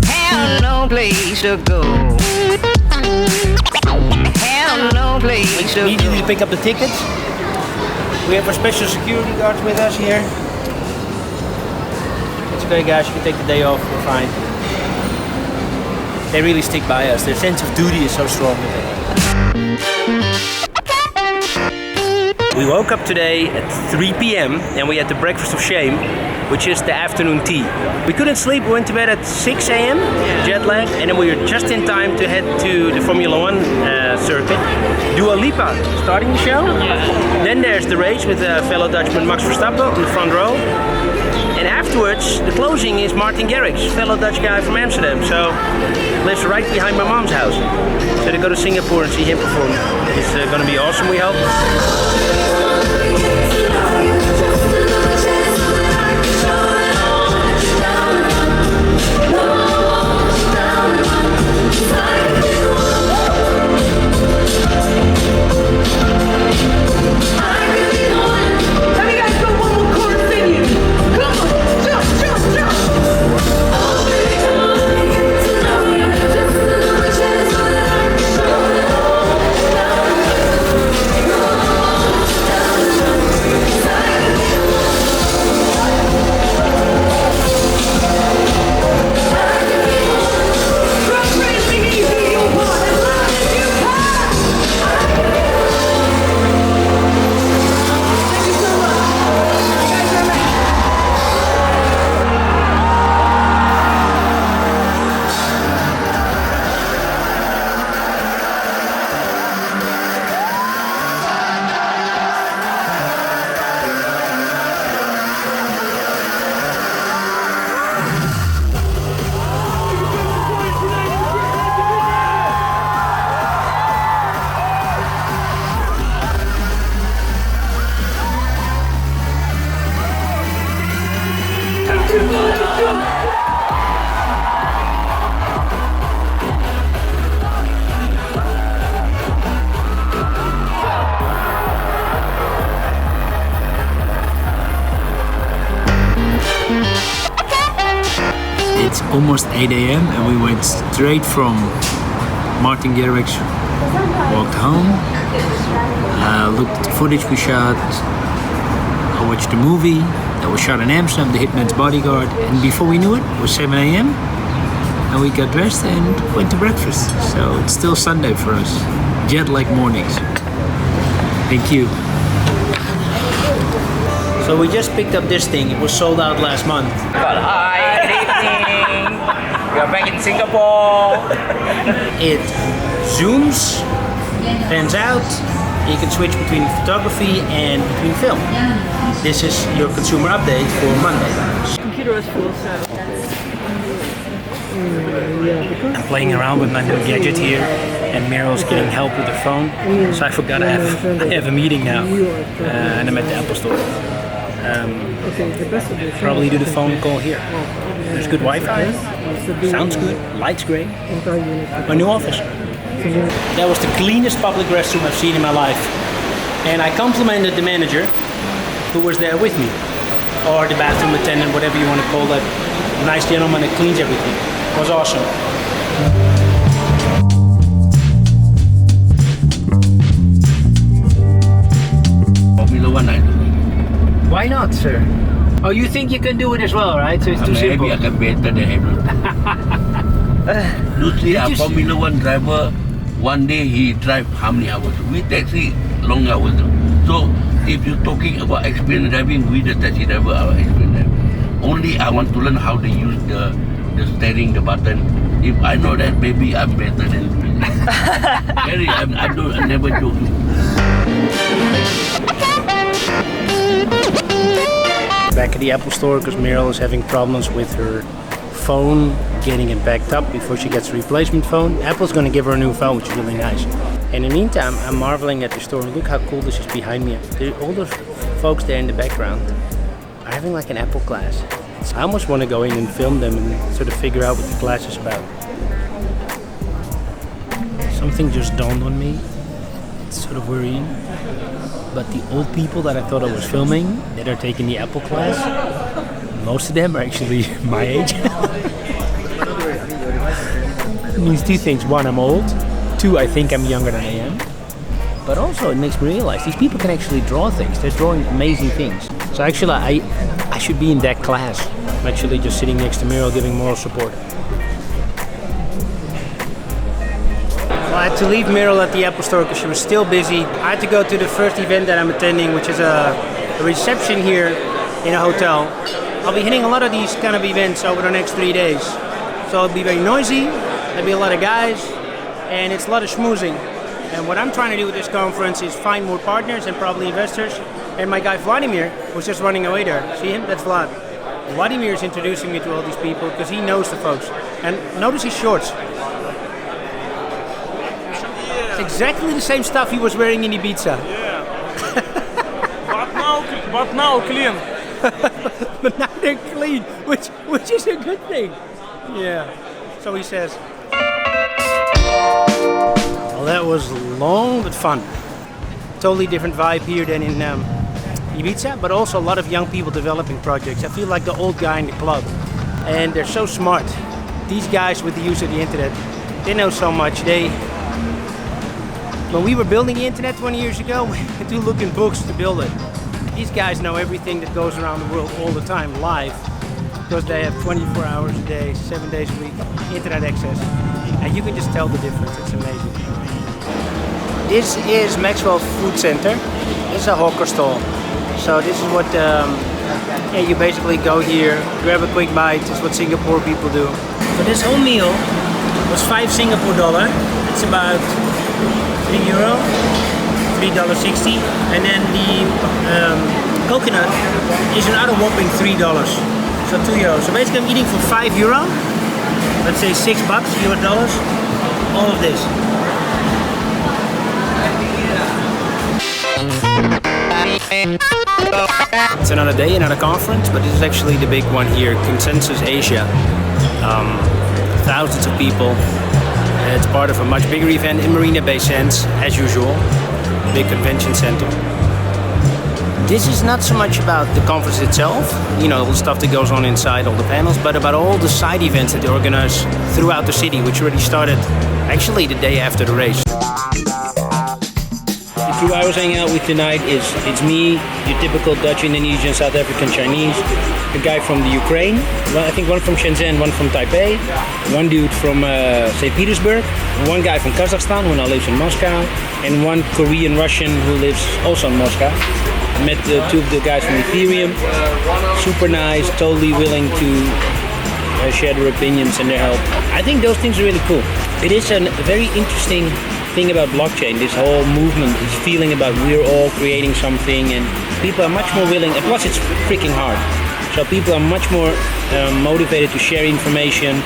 Have no place to go. Have no place to go. We need to pick up the tickets. We have our special security guards with us here. It's okay, guys, you can take the day off, we're fine. They really stick by us. Their sense of duty is so strong with it. We woke up today at 3 p.m. and we had the breakfast of shame, which is the afternoon tea. We couldn't sleep, we went to bed at 6 a.m, jet lag, and then we were just in time to head to the Formula 1 circuit. Lipa starting the show. Then there's the race with fellow Dutchman Max Verstappen in the front row. And afterwards, the closing is Martin Garrix, fellow Dutch guy from Amsterdam. So, lives right behind my mom's house. So to go to Singapore and see him perform. It's going to be awesome, we hope. It's almost 8 a.m. and we went straight from Martin Garrix, walked home, looked at the footage we shot, I watched the movie that was shot in Amsterdam, The Hitman's Bodyguard, and before we knew it, it was 7 a.m. and we got dressed and went to breakfast. So it's still Sunday for us. Jet-lag mornings. Thank you. So we just picked up this thing, it was sold out last month. Hi, good evening. We are back in Singapore. It zooms, pans out, you can switch between photography and between film. This is your consumer update for Monday. Computer is full, so I'm playing around with my new gadget here, and Meryl's getting help with her phone. So I forgot I have a meeting now, and I'm at the Apple Store. Probably do the phone call here. There's good Wi-Fi, sounds good, lights great. My new office. That was the cleanest public restroom I've seen in my life. And I complimented the manager who was there with me, or the bathroom attendant, whatever you want to call that nice gentleman that cleans everything. It was awesome. Formula 1 I do. Why not, sir? Oh, you think you can do it as well, right? So it's too simple. Maybe I can better than Hamilton. You see, a Formula 1 driver, one day he drive how many hours? With taxi, long hours. So, if you're talking about experience driving with the taxi driver, our experience driving, only I want to learn how to use the steering, the button. If I know that, maybe I'm better than doing it. I never joke. Back at the Apple Store because Meryl is having problems with her phone, getting it backed up before she gets a replacement phone. Apple's going to give her a new phone, which is really nice. And in the meantime, I'm marveling at the store. Look how cool this is behind me. All those folks there in the background are having like an Apple class. I almost want to go in and film them and sort of figure out what the class is about. Something just dawned on me. It's sort of worrying. But the old people that I thought I was filming, that are taking the Apple class, Most of them are actually my age. It means two things. One, I'm old. Two, I think I'm younger than I am. But also it makes me realize these people can actually draw things. They're drawing amazing things. So actually I should be in that class. I'm actually just sitting next to Muriel giving moral support. Well, I had to leave Muriel at the Apple Store because she was still busy. I had to go to the first event that I'm attending, which is a reception here in a hotel. I'll be hitting a lot of these kind of events over the next 3 days. So it'll be very noisy, there'll be a lot of guys, and it's a lot of schmoozing. And what I'm trying to do with this conference is find more partners and probably investors. And my guy Vladimir was just running away there. See him? That's Vlad. Vladimir is introducing me to all these people because he knows the folks. And notice his shorts. It's exactly the same stuff he was wearing in Ibiza. Yeah. but now clean. But now they're clean, which is a good thing. Yeah. So he says. Well, that was long but fun. Totally different vibe here than in Ibiza, but also a lot of young people developing projects. I feel like the old guy in the club, and they're so smart. These guys with the use of the internet, they know so much. When we were building the internet 20 years ago, we had to look in books to build it. These guys know everything that goes around the world all the time, live, because they have 24 hours a day, 7 days a week, internet access. And you can just tell the difference, it's amazing. This is Maxwell Food Center. This is a hawker stall. So this is what, you basically go here, grab a quick bite. This is what Singapore people do. So this whole meal was $5 Singapore dollar. It's about €3, $3.60. And then the coconut is another whopping $3. So €2. So basically I'm eating for €5. Let's say $6 US dollars. All of this. It's another day, another conference, but this is actually the big one here, Consensus Asia. Thousands of people. It's part of a much bigger event in Marina Bay Sands, as usual. Big convention center. This is not so much about the conference itself, all the stuff that goes on inside, all the panels, but about all the side events that they organize throughout the city, which already started actually the day after the race. The crew I was hanging out with tonight it's me, your typical Dutch, Indonesian, South African, Chinese, a guy from the Ukraine, I think one from Shenzhen, one from Taipei, one dude from St. Petersburg, one guy from Kazakhstan who now lives in Moscow, and one Korean Russian who lives also in Moscow. I met two of the guys from Ethereum, super nice, totally willing to share their opinions and their help. I think those things are really cool. It is a very interesting thing about blockchain, this whole movement, this feeling about we're all creating something, and people are much more willing, and plus it's freaking hard. So people are much more motivated to share information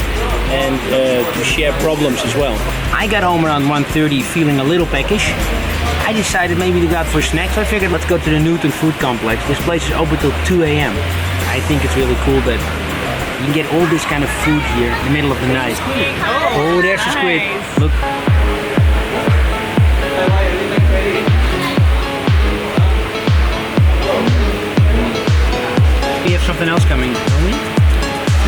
and to share problems as well. I got home around 1:30 feeling a little peckish. I decided maybe to go out for snacks, so I figured let's go to the Newton Food Complex. This place is open till 2 a.m. I think it's really cool that you can get all this kind of food here in the middle of the night. Oh, there's a squid. Look. We have something else coming, don't we?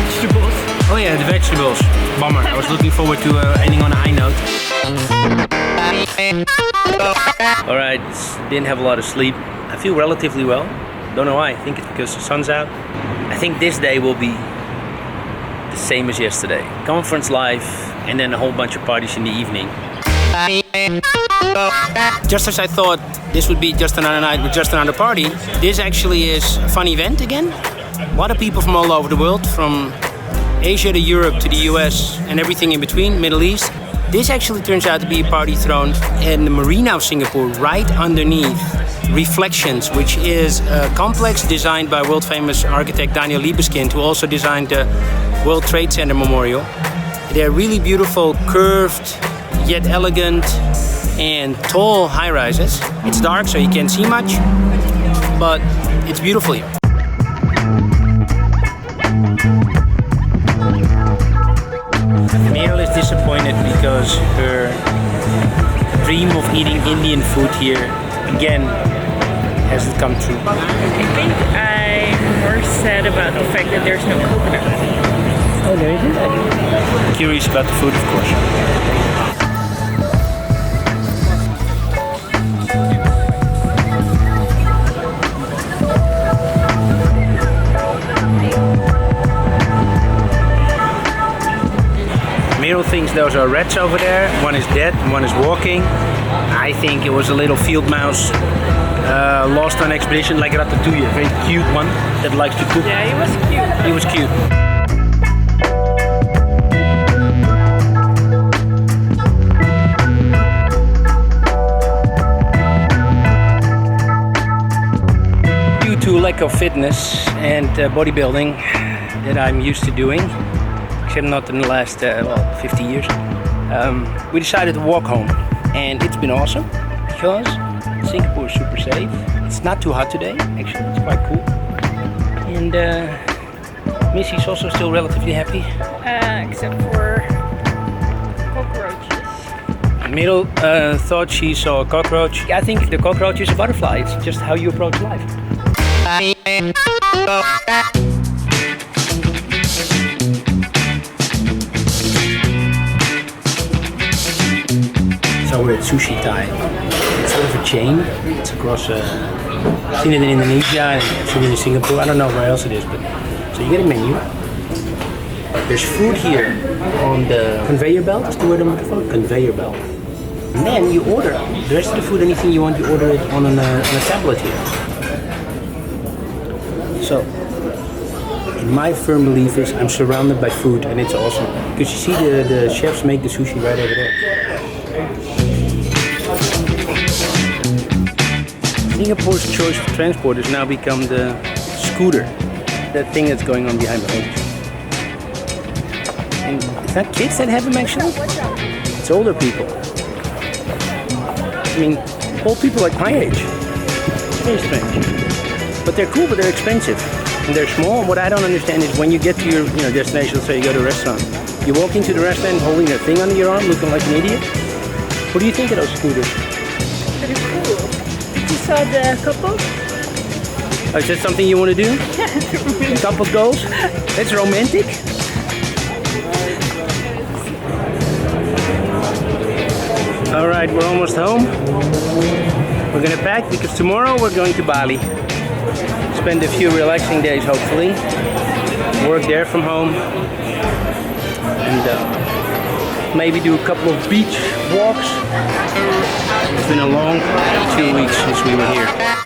Vegetables. Oh yeah, the vegetables. Bummer. I was looking forward to ending on a high note. Alright, didn't have a lot of sleep. I feel relatively well. Don't know why. I think it's because the sun's out. I think this day will be the same as yesterday. Conference live and then a whole bunch of parties in the evening. Just as I thought this would be just another night with just another party, this actually is a fun event again. A lot of people from all over the world, from Asia to Europe to the US and everything in between, Middle East. This actually turns out to be a party thrown in the Marina of Singapore, right underneath Reflections, which is a complex designed by world famous architect Daniel Libeskind, who also designed the World Trade Center Memorial. They're really beautiful, curved, yet elegant and tall high-rises. It's dark, so you can't see much, but it's beautiful here. Meryl is disappointed because her dream of eating Indian food here again hasn't come true. I think I I'm more sad about the fact that there's no coconut. Oh, there you go. Curious about the food, of course. Merel thinks those are rats over there. One is dead, one is walking. I think it was a little field mouse lost on expedition, like Ratatouille, a very cute one that likes to cook. Yeah, he was cute. He was cute. Due to lack of fitness and bodybuilding that I'm used to doing, except not in the last 50 years, we decided to walk home, and it's been awesome because Singapore is super safe. It's not too hot today, actually, it's quite cool. And Missy's also still relatively happy. Except for cockroaches. Merel thought she saw a cockroach. I think the cockroach is a butterfly, it's just how you approach life. So we're at Sushi Thai. It's sort of a chain. It's across, I've seen it in Indonesia, and I've seen it in Singapore. I don't know where else it is, but so you get a menu. There's food here on the conveyor belt. Is the word I'm looking for? Conveyor belt. And then you order the rest of the food, anything you want, you order it on a tablet here. So, in my firm belief is I'm surrounded by food, and it's awesome. Because you see the chefs make the sushi right over there. Singapore's choice of transport has now become the scooter, that thing that's going on behind the homes. And it's not kids that have them actually, it's older people. I mean, old people like my age. Very strange. But they're cool, but they're expensive. And they're small. What I don't understand is when you get to your destination, let's say you go to a restaurant, you walk into the restaurant holding that thing under your arm, looking like an idiot. What do you think of those scooters? Pretty cool. You saw the couple? Oh, is that something you want to do? Couple goals? That's romantic. All right, we're almost home. We're gonna pack because tomorrow we're going to Bali. Spend a few relaxing days, hopefully. Work there from home. And maybe do a couple of beach walks. It's been a long 2 weeks since we were here.